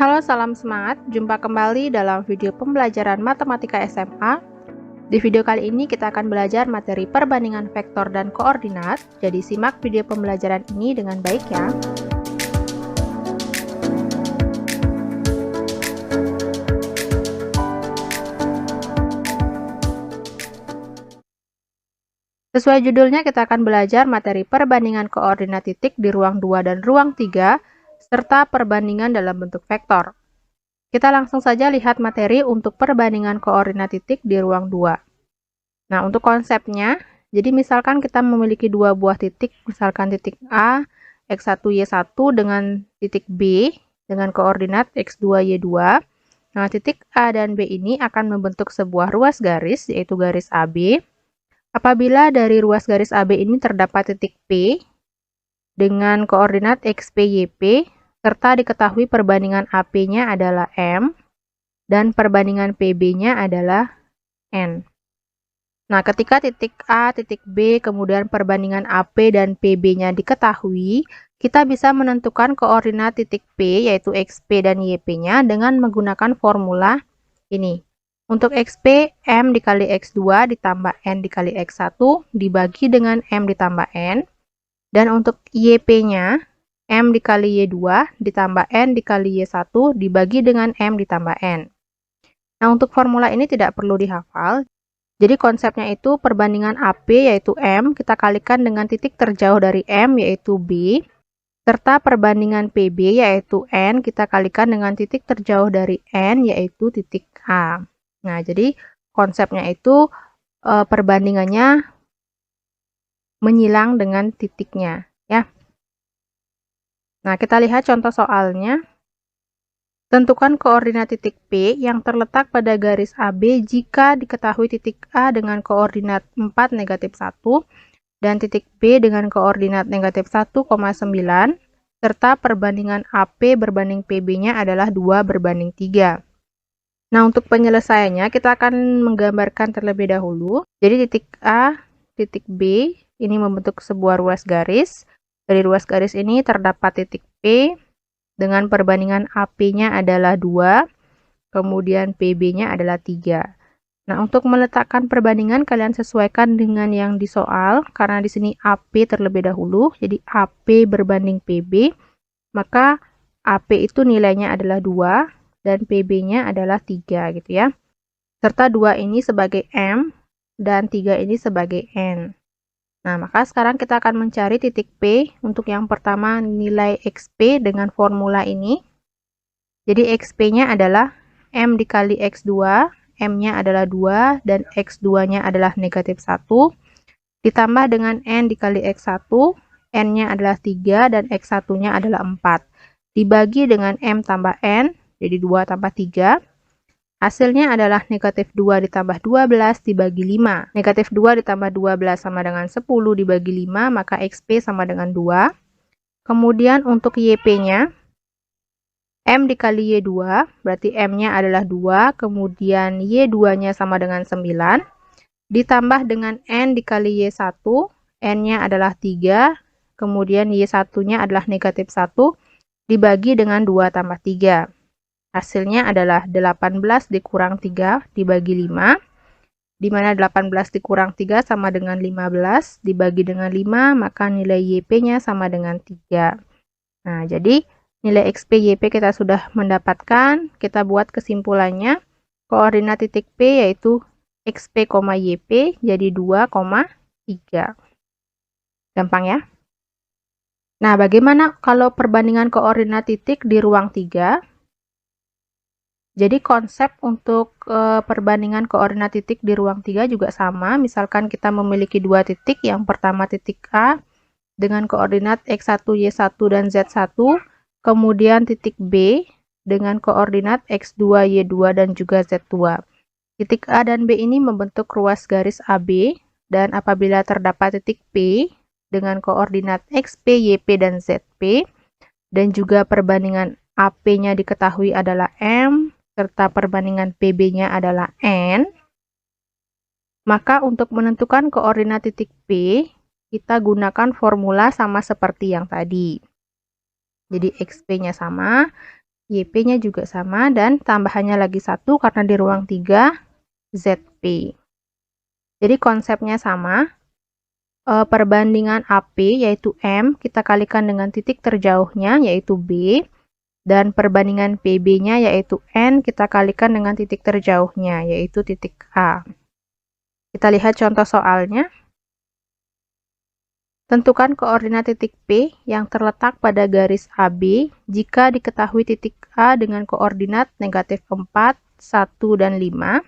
Halo, salam semangat. Jumpa kembali dalam video pembelajaran matematika SMA. Di video kali ini kita akan belajar materi perbandingan vektor dan koordinat. Jadi simak video pembelajaran ini dengan baik ya. Sesuai judulnya, kita akan belajar materi perbandingan koordinat titik di ruang 2 dan ruang 3, serta perbandingan dalam bentuk vektor. Kita langsung saja lihat materi untuk perbandingan koordinat titik di ruang 2. Nah, untuk konsepnya, jadi misalkan kita memiliki dua buah titik, misalkan titik A, X1, Y1 dengan titik B dengan koordinat X2, Y2. Nah, titik A dan B ini akan membentuk sebuah ruas garis, yaitu garis AB. Apabila dari ruas garis AB ini terdapat titik P dengan koordinat XP, YP, serta diketahui perbandingan AP-nya adalah M, dan perbandingan PB-nya adalah N. Nah, ketika titik A, titik B, kemudian perbandingan AP dan PB-nya diketahui, kita bisa menentukan koordinat titik P, yaitu XP dan YP-nya, dengan menggunakan formula ini. Untuk XP, M dikali X2 ditambah N dikali X1 dibagi dengan M ditambah N. Dan untuk YP-nya, M dikali Y2 ditambah N dikali Y1 dibagi dengan M ditambah N. Nah, untuk formula ini tidak perlu dihafal. Jadi konsepnya itu perbandingan AP yaitu M kita kalikan dengan titik terjauh dari M yaitu B, serta perbandingan PB yaitu N kita kalikan dengan titik terjauh dari N yaitu titik A. Nah, jadi konsepnya itu perbandingannya menyilang dengan titiknya ya. Nah, kita lihat contoh soalnya. Tentukan koordinat titik P yang terletak pada garis AB jika diketahui titik A dengan koordinat 4, negatif 1, dan titik B dengan koordinat negatif 1,9, serta perbandingan AP berbanding PB-nya adalah 2 berbanding 3. Nah, untuk penyelesaiannya kita akan menggambarkan terlebih dahulu. Jadi titik A, titik B ini membentuk sebuah ruas garis. Dari ruas garis ini terdapat titik P dengan perbandingan AP-nya adalah 2, kemudian PB-nya adalah 3. Nah, untuk meletakkan perbandingan kalian sesuaikan dengan yang di soal, karena di sini AP terlebih dahulu, jadi AP berbanding PB, maka AP itu nilainya adalah 2 dan PB-nya adalah 3 gitu ya. Serta 2 ini sebagai M dan 3 ini sebagai N. Nah, maka sekarang kita akan mencari titik P. Untuk yang pertama nilai XP dengan formula ini. Jadi XP-nya adalah M dikali X2, M-nya adalah 2 dan X2-nya adalah negatif 1. Ditambah dengan N dikali X1, N-nya adalah 3 dan X1-nya adalah 4. Dibagi dengan M tambah N, jadi 2 tambah 3. Hasilnya adalah negatif 2 ditambah 12 dibagi 5. Negatif 2 ditambah 12 sama dengan 10 dibagi 5, maka XP sama dengan 2. Kemudian untuk YP-nya, M dikali Y2, berarti M-nya adalah 2, kemudian Y2-nya sama dengan 9. Ditambah dengan N dikali Y1, N-nya adalah 3, kemudian Y1-nya adalah negatif 1, dibagi dengan 2 tambah 3. Hasilnya adalah 18 dikurang 3 dibagi 5, di mana 18 dikurang 3 sama dengan 15, dibagi dengan 5, maka nilai YP-nya sama dengan 3. Nah, jadi nilai XP, YP kita sudah mendapatkan. Kita buat kesimpulannya. Koordinat titik P yaitu XP, YP jadi 2,3. Gampang ya? Nah, bagaimana kalau perbandingan koordinat titik di ruang 3? Jadi konsep untuk perbandingan koordinat titik di ruang 3 juga sama. Misalkan kita memiliki dua titik, yang pertama titik A dengan koordinat X1, Y1, dan Z1, kemudian titik B dengan koordinat X2, Y2, dan juga Z2. Titik A dan B ini membentuk ruas garis AB, dan apabila terdapat titik P dengan koordinat XP, YP, dan ZP, dan juga perbandingan AP-nya diketahui adalah M, serta perbandingan PB-nya adalah N, maka untuk menentukan koordinat titik P, kita gunakan formula sama seperti yang tadi. Jadi XP-nya sama, YP-nya juga sama, dan tambahannya lagi 1 karena di ruang 3, ZP. Jadi konsepnya sama, perbandingan AP yaitu M kita kalikan dengan titik terjauhnya yaitu B, dan perbandingan PB-nya yaitu N kita kalikan dengan titik terjauhnya yaitu titik A. Kita lihat contoh soalnya. Tentukan koordinat titik P yang terletak pada garis AB jika diketahui titik A dengan koordinat negatif 4, 1, dan 5.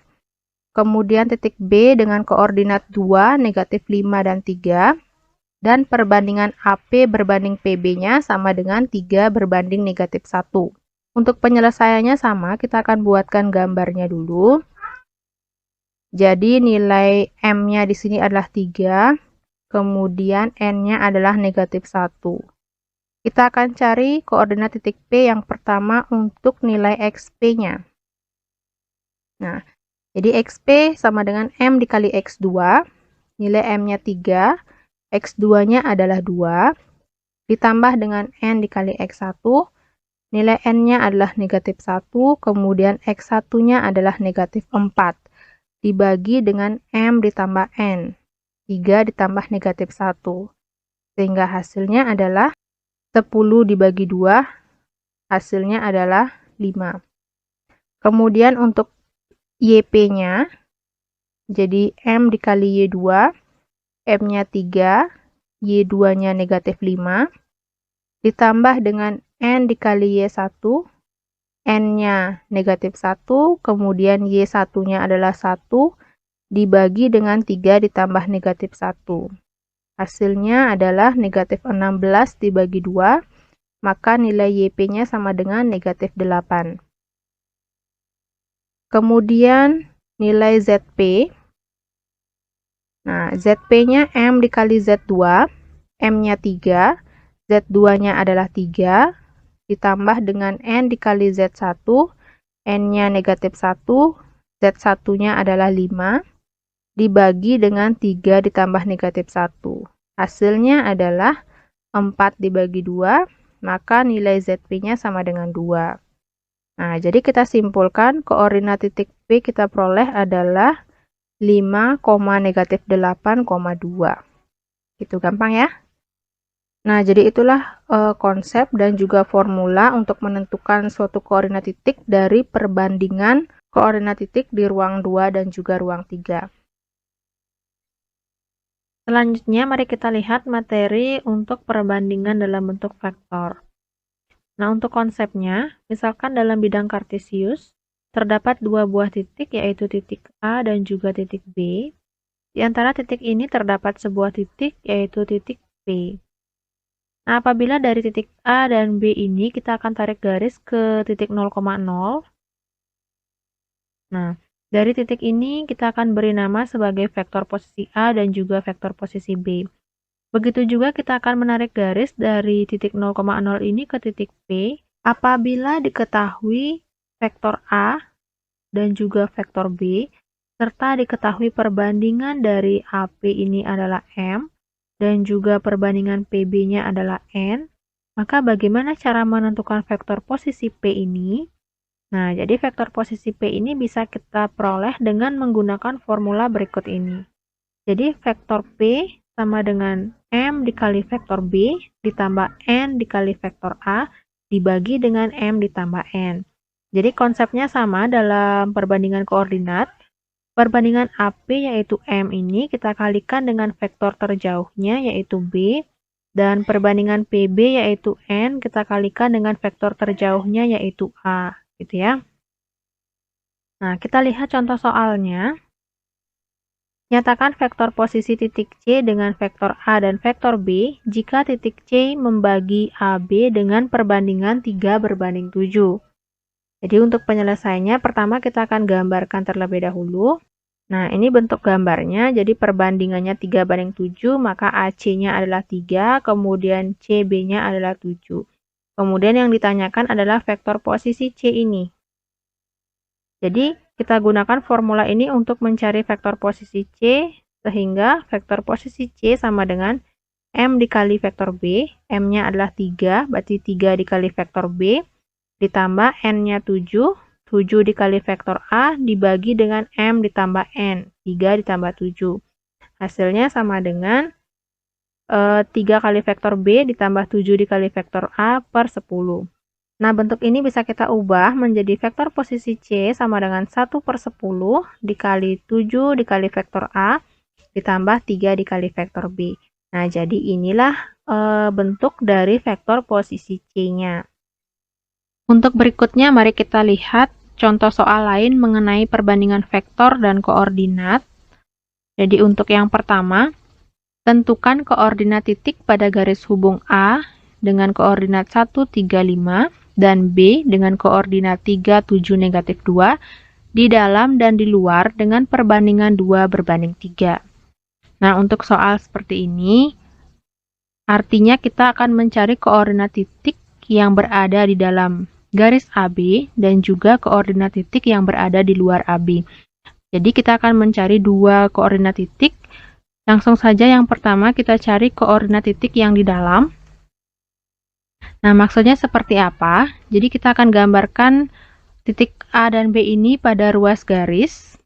Kemudian titik B dengan koordinat 2, negatif 5, dan 3. Dan perbandingan AP berbanding PB-nya sama dengan 3 berbanding negatif 1. Untuk penyelesaiannya sama, kita akan buatkan gambarnya dulu. Jadi nilai M-nya di sini adalah 3. Kemudian N-nya adalah negatif 1. Kita akan cari koordinat titik P yang pertama untuk nilai XP-nya. Nah, jadi XP sama dengan M dikali X2. Nilai M-nya 3, X2-nya adalah 2. Ditambah dengan N dikali X1. Nilai N-nya adalah negatif 1, kemudian X1-nya adalah negatif 4. Dibagi dengan M ditambah N. 3 ditambah negatif 1. Sehingga hasilnya adalah 10 dibagi 2, hasilnya adalah 5. Kemudian untuk YP-nya, jadi M dikali Y2, M-nya 3, Y2-nya negatif 5, ditambah dengan N dikali Y1, N-nya negatif 1, kemudian Y1-nya adalah 1, dibagi dengan 3 ditambah negatif 1. Hasilnya adalah negatif 16 dibagi 2, maka nilai YP-nya sama dengan negatif 8. Kemudian nilai ZP. Nah, ZP-nya M dikali Z2, M-nya 3, Z2-nya adalah 3, ditambah dengan N dikali Z1, N-nya negatif 1, Z1-nya adalah 5, dibagi dengan 3 ditambah negatif 1. Hasilnya adalah 4 dibagi 2, maka nilai ZP-nya sama dengan 2. Nah, jadi kita simpulkan koordinat titik P kita peroleh adalah 5, negatif 8,2. Gitu gampang ya. Nah, jadi itulah konsep dan juga formula untuk menentukan suatu koordinat titik dari perbandingan koordinat titik di ruang 2 dan juga ruang 3. Selanjutnya, mari kita lihat materi untuk perbandingan dalam bentuk vektor. Nah, untuk konsepnya, misalkan dalam bidang kartesius, terdapat dua buah titik, yaitu titik A dan juga titik B. Di antara titik ini terdapat sebuah titik, yaitu titik P. Nah, apabila dari titik A dan B ini kita akan tarik garis ke titik 0,0. Nah, dari titik ini kita akan beri nama sebagai vektor posisi A dan juga vektor posisi B. Begitu juga kita akan menarik garis dari titik 0,0 ini ke titik P apabila diketahui vektor A dan juga vektor B, serta diketahui perbandingan dari AP ini adalah M dan juga perbandingan PB-nya adalah N. Maka bagaimana cara menentukan vektor posisi P ini? Nah, jadi vektor posisi P ini bisa kita peroleh dengan menggunakan formula berikut ini. Jadi vektor P sama dengan M dikali vektor B ditambah N dikali vektor A dibagi dengan M ditambah N. Jadi konsepnya sama dalam perbandingan koordinat. Perbandingan AP yaitu M ini kita kalikan dengan vektor terjauhnya yaitu B, dan perbandingan PB yaitu N kita kalikan dengan vektor terjauhnya yaitu A. Gitu ya. Nah, kita lihat contoh soalnya. Nyatakan vektor posisi titik C dengan vektor A dan vektor B jika titik C membagi AB dengan perbandingan 3 berbanding 7. Jadi untuk penyelesaiannya, pertama kita akan gambarkan terlebih dahulu. Nah, ini bentuk gambarnya, jadi perbandingannya 3 banding 7, maka AC-nya adalah 3, kemudian CB-nya adalah 7. Kemudian yang ditanyakan adalah vektor posisi C ini. Jadi, kita gunakan formula ini untuk mencari vektor posisi C, sehingga vektor posisi C sama dengan M dikali vektor B, M-nya adalah 3, berarti 3 dikali vektor B, ditambah N-nya 7, 7 dikali vektor A dibagi dengan M ditambah N, 3 ditambah 7. Hasilnya sama dengan 3 kali vektor B ditambah 7 dikali vektor A per 10. Nah, bentuk ini bisa kita ubah menjadi vektor posisi C sama dengan 1 per 10 dikali 7 dikali vektor A ditambah 3 dikali vektor B. Nah, jadi inilah bentuk dari vektor posisi C-nya. Untuk berikutnya, mari kita lihat contoh soal lain mengenai perbandingan vektor dan koordinat. Jadi untuk yang pertama, tentukan koordinat titik pada garis hubung A dengan koordinat 1, 3, 5 dan B dengan koordinat 3, 7, negatif 2 di dalam dan di luar dengan perbandingan 2 berbanding 3. Nah, untuk soal seperti ini, artinya kita akan mencari koordinat titik yang berada di dalam garis AB dan juga koordinat titik yang berada di luar AB. Jadi kita akan mencari dua koordinat titik. Langsung saja yang pertama kita cari koordinat titik yang di dalam. Nah, maksudnya seperti apa? Jadi kita akan gambarkan titik A dan B ini pada ruas garis.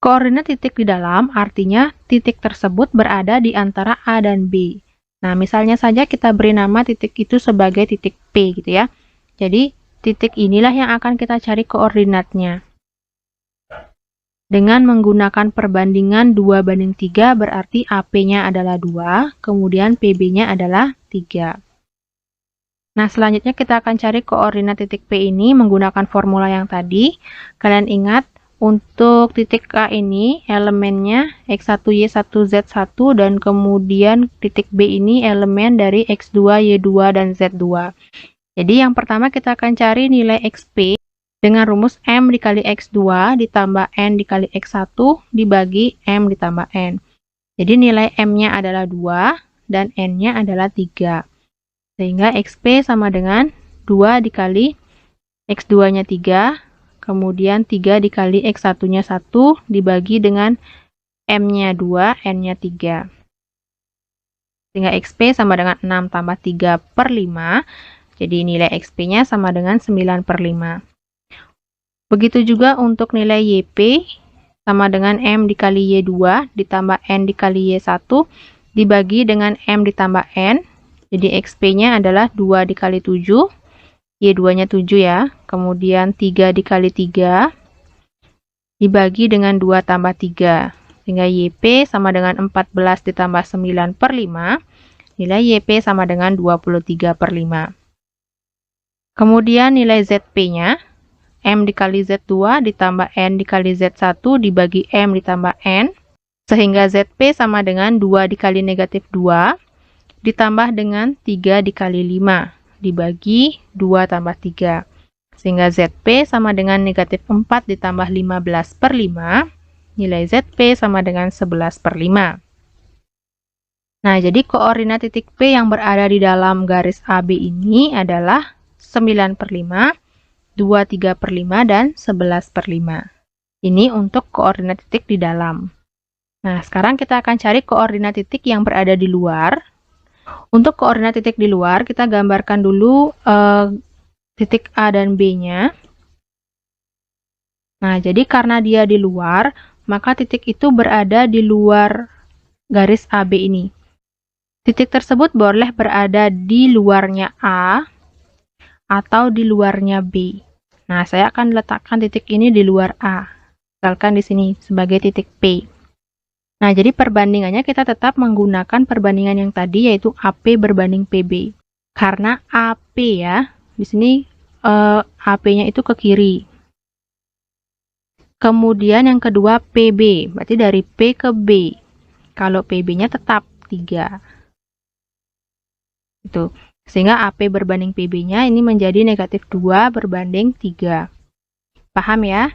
Koordinat titik di dalam artinya titik tersebut berada di antara A dan B. Nah, misalnya saja kita beri nama titik itu sebagai titik P gitu ya. Jadi, titik inilah yang akan kita cari koordinatnya. Dengan menggunakan perbandingan 2 banding 3 berarti AP-nya adalah 2, kemudian PB-nya adalah 3. Nah, selanjutnya kita akan cari koordinat titik P ini menggunakan formula yang tadi. Kalian ingat, untuk titik A ini elemennya X1, Y1, Z1 dan kemudian titik B ini elemen dari X2, Y2, dan Z2. Jadi yang pertama kita akan cari nilai XP dengan rumus M dikali X2 ditambah N dikali X1 dibagi M ditambah N. Jadi nilai M-nya adalah 2 dan N-nya adalah 3. Sehingga XP sama dengan 2 dikali X2-nya 3, kemudian 3 dikali X1-nya 1 dibagi dengan M-nya 2, N-nya 3. Sehingga XP sama dengan 6 tambah 3 per 5. Jadi nilai XP-nya sama dengan 9 per 5. Begitu juga untuk nilai YP sama dengan M dikali Y2 ditambah N dikali Y1 dibagi dengan M ditambah N. Jadi XP-nya adalah 2 dikali 7, Y2-nya 7 ya. Kemudian 3 dikali 3 dibagi dengan 2 tambah 3. Sehingga YP sama dengan 14 ditambah 9 per 5. Nilai YP sama dengan 23 per 5. Kemudian nilai ZP-nya M dikali Z2 ditambah N dikali Z1 dibagi M ditambah N. Sehingga ZP sama dengan 2 dikali negatif 2 ditambah dengan 3 dikali 5 dibagi 2 tambah 3. Sehingga ZP sama dengan negatif 4 ditambah 15 per 5. Nilai ZP sama dengan 11 per 5. Nah, jadi koordinat titik P yang berada di dalam garis AB ini adalah 9 per 5, 23 per 5, dan 11 per 5. Ini untuk koordinat titik di dalam. Nah, sekarang kita akan cari koordinat titik yang berada di luar. Untuk koordinat titik di luar, kita gambarkan dulu titik A dan B-nya. Nah, jadi karena dia di luar, maka titik itu berada di luar garis AB ini. Titik tersebut boleh berada di luarnya A atau di luarnya B. Nah, saya akan letakkan titik ini di luar A. Misalkan di sini sebagai titik P. Nah, jadi perbandingannya kita tetap menggunakan perbandingan yang tadi, yaitu AP berbanding PB. Karena AP ya, di sini AP-nya itu ke kiri. Kemudian yang kedua PB, berarti dari P ke B. Kalau PB-nya tetap 3. Itu. Sehingga AP berbanding PB-nya ini menjadi negatif 2 berbanding 3. Paham ya?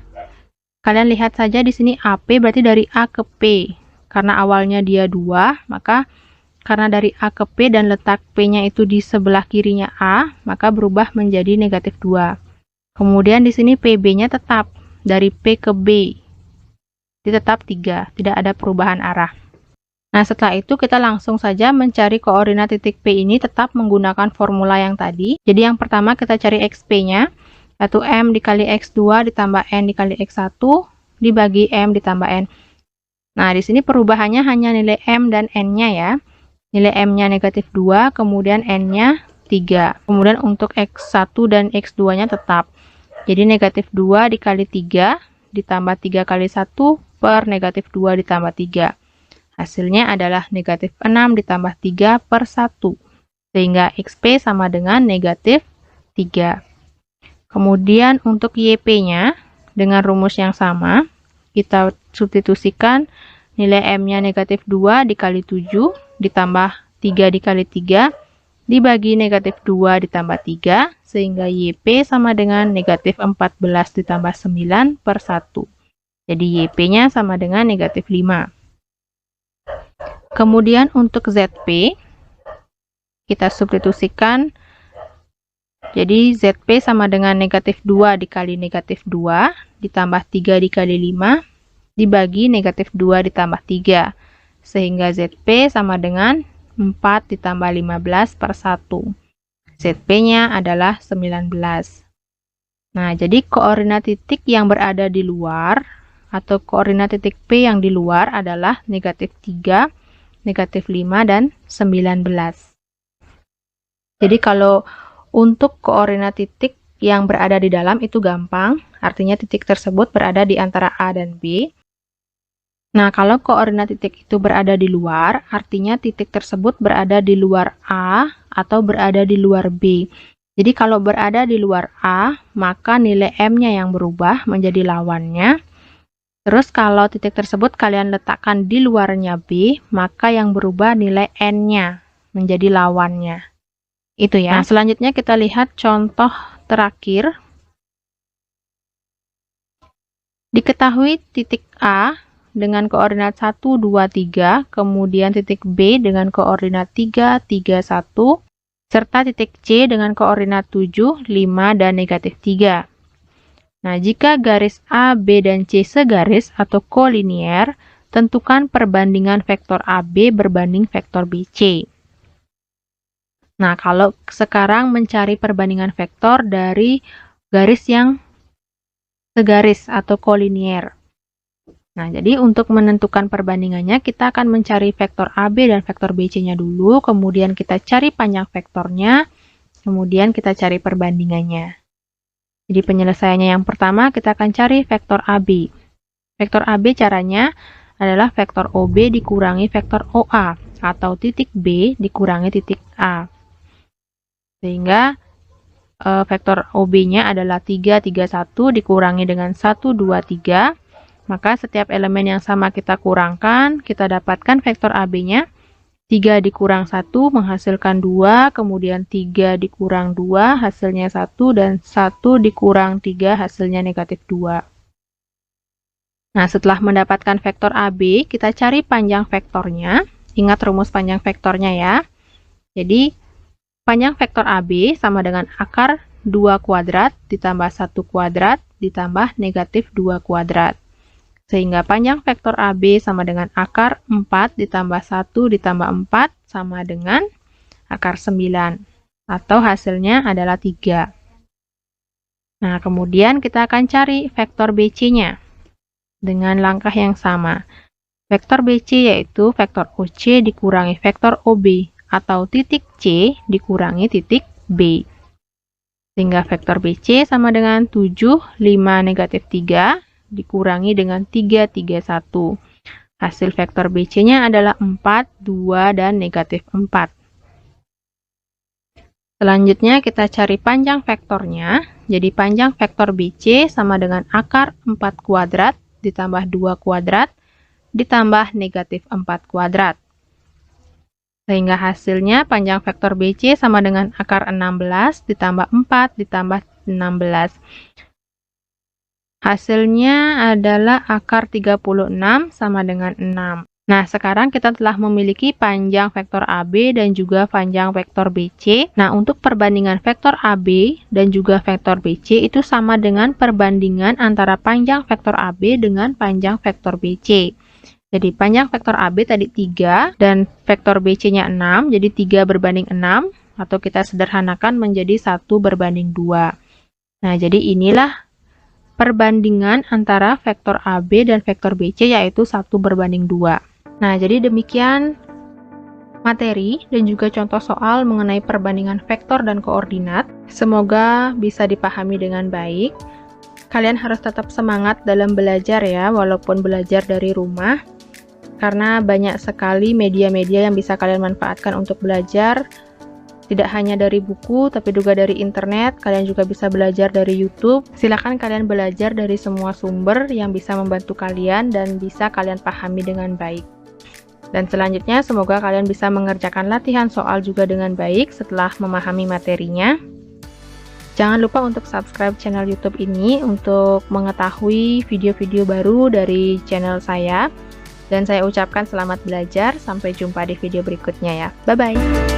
Kalian lihat saja di sini AP berarti dari A ke P. Karena awalnya dia 2, maka karena dari A ke P dan letak P-nya itu di sebelah kirinya A, maka berubah menjadi negatif 2. Kemudian di sini PB-nya tetap dari P ke B. Jadi tetap 3, tidak ada perubahan arah. Nah, setelah itu kita langsung saja mencari koordinat titik P ini tetap menggunakan formula yang tadi. Jadi yang pertama kita cari XP-nya, yaitu M dikali X2 ditambah N dikali X1 dibagi M ditambah N. Nah, di sini perubahannya hanya nilai M dan N-nya ya. Nilai M-nya negatif 2, kemudian N-nya 3. Kemudian untuk X1 dan X2-nya tetap. Jadi negatif 2 dikali 3 ditambah 3 kali 1 per negatif 2 ditambah 3. Hasilnya adalah negatif 6 ditambah 3 per 1. Sehingga XP sama dengan negatif 3. Kemudian untuk YP-nya, dengan rumus yang sama, kita substitusikan nilai M-nya negatif 2 dikali 7 ditambah 3 dikali 3 dibagi negatif 2 ditambah 3, sehingga YP sama dengan negatif 14 ditambah 9 per 1. Jadi YP-nya sama dengan negatif 5. Kemudian untuk ZP, kita substitusikan. Jadi ZP sama dengan negatif 2 dikali negatif 2 ditambah 3 dikali 5 dibagi negatif 2 ditambah 3. Sehingga ZP sama dengan 4 ditambah 15 per 1. ZP-nya adalah 19. Nah, jadi koordinat titik yang berada di luar atau koordinat titik P yang di luar adalah negatif 3, negatif 5, dan 19. Jadi kalau untuk koordinat titik yang berada di dalam itu gampang, artinya titik tersebut berada di antara A dan B. Nah, kalau koordinat titik itu berada di luar, artinya titik tersebut berada di luar A atau berada di luar B. Jadi kalau berada di luar A, maka nilai M-nya yang berubah menjadi lawannya. Terus kalau titik tersebut kalian letakkan di luarnya B, maka yang berubah nilai N-nya menjadi lawannya. Itu ya. Nah, selanjutnya kita lihat contoh terakhir. Diketahui titik A dengan koordinat 1, 2, 3, kemudian titik B dengan koordinat 3, 3, 1, serta titik C dengan koordinat 7, 5, dan negatif 3. Nah, jika garis A, B, dan C segaris atau kolinier, tentukan perbandingan vektor AB berbanding vektor BC. Nah, kalau sekarang mencari perbandingan vektor dari garis yang segaris atau kolinier. Nah, jadi untuk menentukan perbandingannya, kita akan mencari vektor AB dan vektor BC-nya dulu, kemudian kita cari panjang vektornya, kemudian kita cari perbandingannya. Jadi penyelesaiannya yang pertama, kita akan cari vektor AB. Vektor AB caranya adalah vektor OB dikurangi vektor OA, atau titik B dikurangi titik A. Sehingga vektor OB-nya adalah 3, 3, 1 dikurangi dengan 1, 2, 3. Maka setiap elemen yang sama kita kurangkan, kita dapatkan vektor AB-nya. 3 dikurang 1 menghasilkan 2, kemudian 3 dikurang 2 hasilnya 1, dan 1 dikurang 3 hasilnya negatif 2. Nah, setelah mendapatkan vektor AB, kita cari panjang vektornya. Ingat rumus panjang vektornya ya. Jadi, panjang vektor AB sama dengan akar 2 kuadrat ditambah 1 kuadrat ditambah negatif 2 kuadrat. Sehingga panjang vektor AB sama dengan akar 4 ditambah 1 ditambah 4 sama dengan akar 9. Atau hasilnya adalah 3. Nah, kemudian kita akan cari vektor BC-nya. Dengan langkah yang sama. Vektor BC yaitu vektor OC dikurangi vektor OB. Atau titik C dikurangi titik B. Sehingga vektor BC sama dengan 7, 5, negatif 3. Dikurangi dengan 3, 3, 1. Hasil vektor BC-nya adalah 4, 2, dan negatif 4. Selanjutnya kita cari panjang vektornya. Jadi panjang vektor BC sama dengan akar 4 kuadrat ditambah 2 kuadrat ditambah negatif 4 kuadrat. Sehingga hasilnya panjang vektor BC sama dengan akar 16 ditambah 4 ditambah 16. Hasilnya adalah akar 36 sama dengan 6. Nah, sekarang kita telah memiliki panjang vektor AB dan juga panjang vektor BC. Nah, untuk perbandingan vektor AB dan juga vektor BC itu sama dengan perbandingan antara panjang vektor AB dengan panjang vektor BC. Jadi panjang vektor AB tadi 3 dan vektor BC-nya 6, jadi 3 berbanding 6, atau kita sederhanakan menjadi 1 berbanding 2. Nah, jadi inilah perbandingan antara vektor AB dan vektor BC, yaitu 1 berbanding 2. Nah, jadi demikian materi dan juga contoh soal mengenai perbandingan vektor dan koordinat. Semoga bisa dipahami dengan baik. Kalian harus tetap semangat dalam belajar ya, walaupun belajar dari rumah. Karena banyak sekali media-media yang bisa kalian manfaatkan untuk belajar. Tidak hanya dari buku, tapi juga dari internet. Kalian juga bisa belajar dari YouTube. Silakan kalian belajar dari semua sumber yang bisa membantu kalian dan bisa kalian pahami dengan baik. Dan selanjutnya, semoga kalian bisa mengerjakan latihan soal juga dengan baik setelah memahami materinya. Jangan lupa untuk subscribe channel YouTube ini untuk mengetahui video-video baru dari channel saya. Dan saya ucapkan selamat belajar, sampai jumpa di video berikutnya ya. Bye-bye!